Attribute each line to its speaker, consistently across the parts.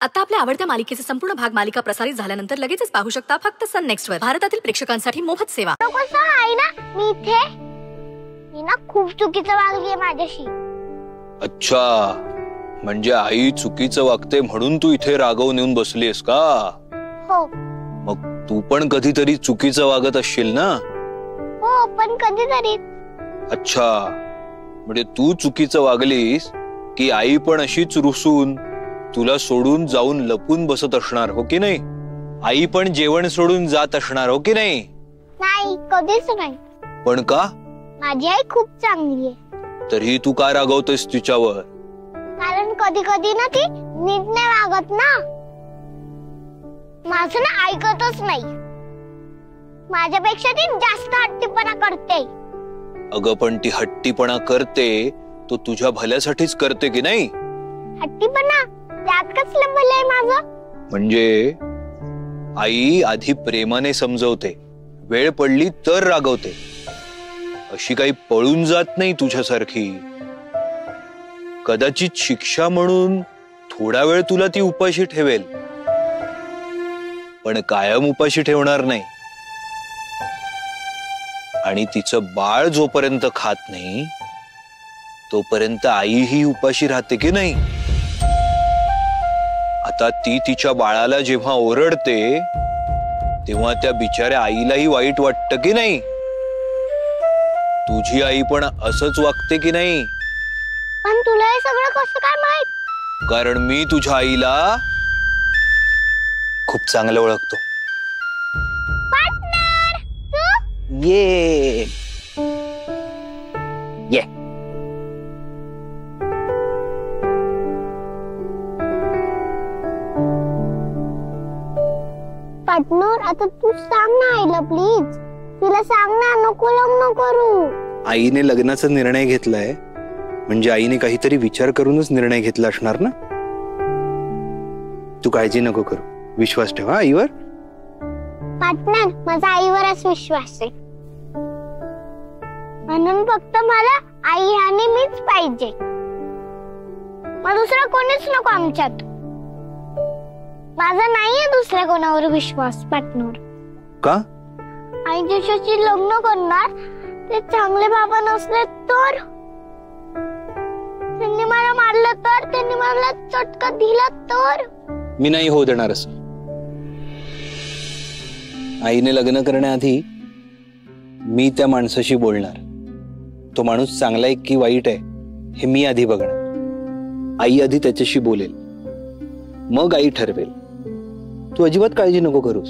Speaker 1: आता आपल्या आवडत्या मालिकेचे संपूर्ण भाग मालिका प्रसारित झाल्यानंतर लगेचच पाहू शकता फक्त सन नेक्स्ट वर. भारतातील प्रेक्षकांसाठी मोफत सेवा.
Speaker 2: आहे ना मी इथे. मी ना खूप चुकीचं वागलीये माझ्याशी.
Speaker 3: अच्छा, म्हणजे आई चुकीचं वागते म्हणून तू इथे रागवून येऊन बसलीस का?
Speaker 2: हो.
Speaker 3: मग तू पण कधीतरी चुकीचं वागत असशील ना?
Speaker 2: हो, पण कधीतरी.
Speaker 3: अच्छा, म्हणजे तू चुकीचं वागलीस की आई पण अशीच रुसून तुला सोडून जाऊन लपून बसत असणार, हो की नाही? आई पण जेवण सोडून जात असणार, हो की नाही?
Speaker 2: नाही, कधीच नाही.
Speaker 3: पण का?
Speaker 2: माझी आई खूप चांगली आहे.
Speaker 3: तरी तू का रागवतेस तिच्यावर?
Speaker 2: कारण कधी कधी ना ती नीट नाही वागत ना. माझं ना ऐकतच नाही. माझ्यापेक्षा ती जास्त हट्टीपणा करते.
Speaker 3: अगं पण ती हट्टीपणा करते तो तुझ्या भल्यासाठीच करते की नाही?
Speaker 2: हट्टीपणा त्यात कसलं भलं आहे माझं?
Speaker 3: म्हणजे आई आधी प्रेमाने समजवते, वेळ पडली तर रागवते. अशी काही पळून जात नाही तुझ्यासारखी. कदाचित शिक्षा म्हणून थोडा वेळ तुला ती उपाशी ठेवेल, पण कायम उपाशी ठेवणार नाही. आणि तिचं बाळ जोपर्यंत खात नाही तोपर्यंत आई ही उपाशी राहते की नाही? आता ती तिच्या बाळाला जेव्हा ओरडते तेव्हा त्या बिचाऱ्या आईलाही वाईट वाटतं की नाही? तुझी आई पण असंच वागते की नाही?
Speaker 2: पण तुला हे सगळं कसं काय माहित?
Speaker 3: कारण मी तुझ्या आईला खूप चांगलं ओळखतो.
Speaker 2: पार्टनर, तू?
Speaker 3: ये ये.
Speaker 2: पार्टनर, आता तू सांग ना आईला प्लीज. तिला सांग ना, नको लग्न करू.
Speaker 3: आईने लग्नाचा निर्णय घेतलाय म्हणजे आईने काहीतरी विचार करूनच निर्णय घेतला असणार ना. तू काळजी नको करू, विश्वास ठेवा आईवर.
Speaker 2: पार्टनर, माझा आईवरच विश्वास आहे. म्हणून फक्त मला आई आणि मीच पाहिजे. मग दुसरं कोणीच नको आमच्यात. माझा नाहीये दुसऱ्या कोणावर विश्वास पार्टनर.
Speaker 3: का?
Speaker 2: आई ज्याच्याशी लग्न करणार ते चांगले बाबा नसले तर, त्यांनी मला मारलं तर, त्यांनी मला चटका दिला तर.
Speaker 3: मी नाही होऊ देणार असं. आईने लग्न करण्याआधी मी त्या माणसाशी बोलणार. तो माणूस चांगला आहे की वाईट आहे हे मी आधी बघणार. आई आधी त्याच्याशी बोलेल, मग आई ठरवेल. तू अजिबात काळजी नको करूस.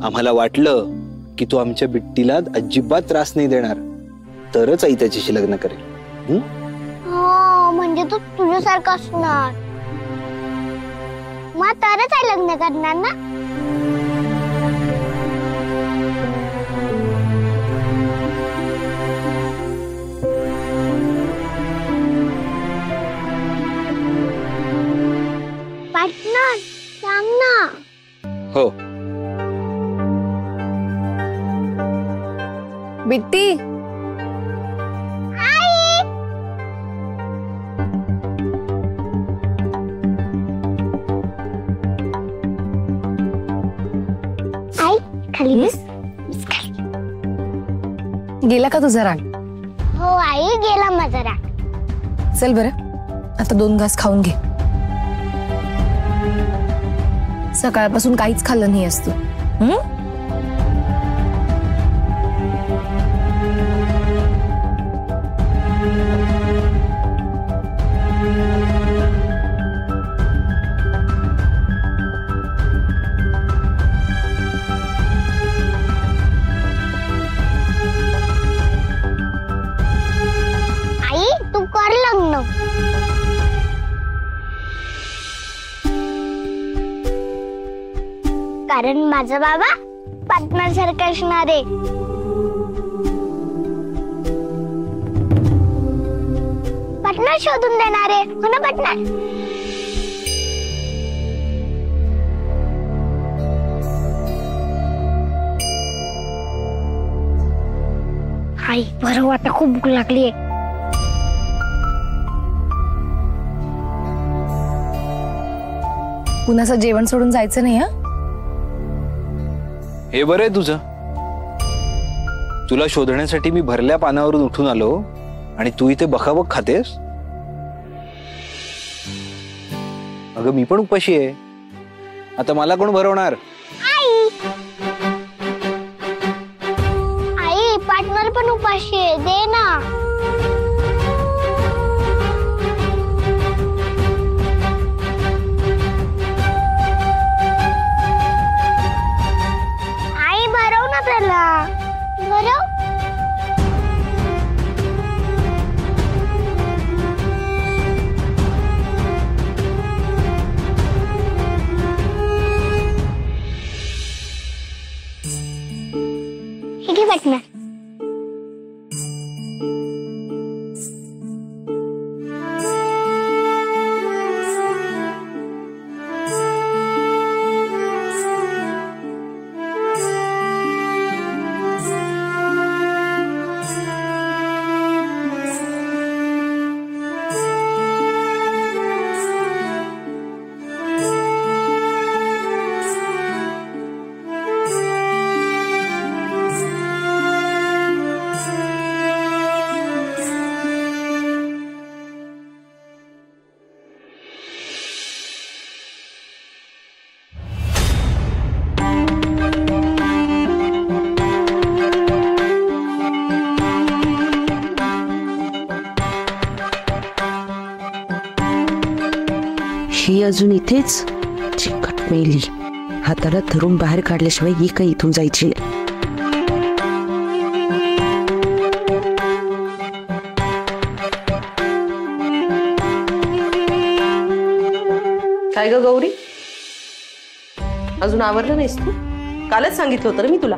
Speaker 3: आम्हाला वाटलं की तू आमच्या बिट्टीला अजिबात त्रास नाही देणार तरच आई त्याच्याशी लग्न करेल.
Speaker 2: हो, म्हणजे तू तुझ्यासारखं असणार मग तरच आई लग्न करणार ना. पार्टनर, सांग ना.
Speaker 3: हो.
Speaker 4: बिट्टी,
Speaker 2: आई, आई खाली बस.
Speaker 4: गेला का तुझा राग?
Speaker 2: हो आई, गेला माझा राग.
Speaker 4: चल बरं, आता 2 घास खाऊन घे. सकाळपासून काहीच खाल्लं नाही असतो.
Speaker 2: आई, तू कर लग्न. कारण माझा बाबा पार्टनर सारखा असणार आहे. पार्टनर शोधून देणार आहे, हो ना पार्टनर? आई, बरं आता खूप भूक लागली आहे.
Speaker 4: पुन्हा जेवण सोडून जायचं नाही. हा
Speaker 3: हे बरं आहे तुझं. तुला शोधण्यासाठी मी भरल्या पानावरून उठून आलो आणि तू इथे बखाबख खातेस. अगं मी पण उपाशी आहे. आता मला कोण भरवणार?
Speaker 2: आई पार्टनर पण उपाशी आहे, दे ना. आई भरव ना त्याला. भरव. ठीक आहे पार्टनर.
Speaker 5: ही अजून इथेच चिकट मेली. हाताला धरून बाहेर काढल्याशिवाय ही काही इथून जायची.
Speaker 6: काय ग गौरी, अजून आवरलं नाहीस तू? कालच सांगितलं होतं ना मी तुला,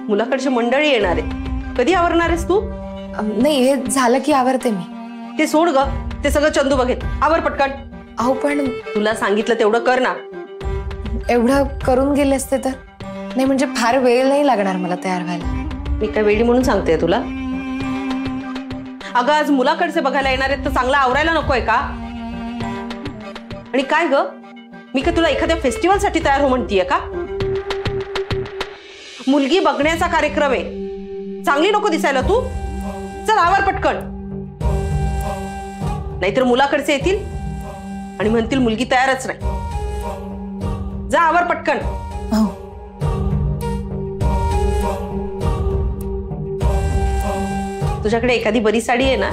Speaker 6: मुलाकडची मंडळी येणार आहे. कधी आवरणार आहेस तू?
Speaker 4: नाही, हे झालं की आवरते मी.
Speaker 6: ते सोड ग, ते सगळं चंदू बघेल. आवर पटकन.
Speaker 4: अहो पण
Speaker 6: तुला सांगितलं तेवढं कर ना.
Speaker 4: एवढं करून गेले असते तर. नाही म्हणजे फार वेळ नाही लागणार मला तयार व्हायला.
Speaker 6: मी काय वेडी म्हणून सांगते तुला? अगं आज मुलाकडचे बघायला येणार आहेत तर चांगला आवरायला नकोय का? आणि काय ग, मी का तुला एखाद्या फेस्टिवल साठी तयार हो म्हणतीये का? मुलगी बघण्याचा कार्यक्रम आहे, चांगली नको दिसायला तू. चल आवर पटकन, नाहीतर मुलाकडचे येतील आणि म्हणतील मुलगी तयारच नाही. जा आवर पटकन.
Speaker 4: हो.
Speaker 6: तुझ्याकडे एखादी बरी साडी आहे ना,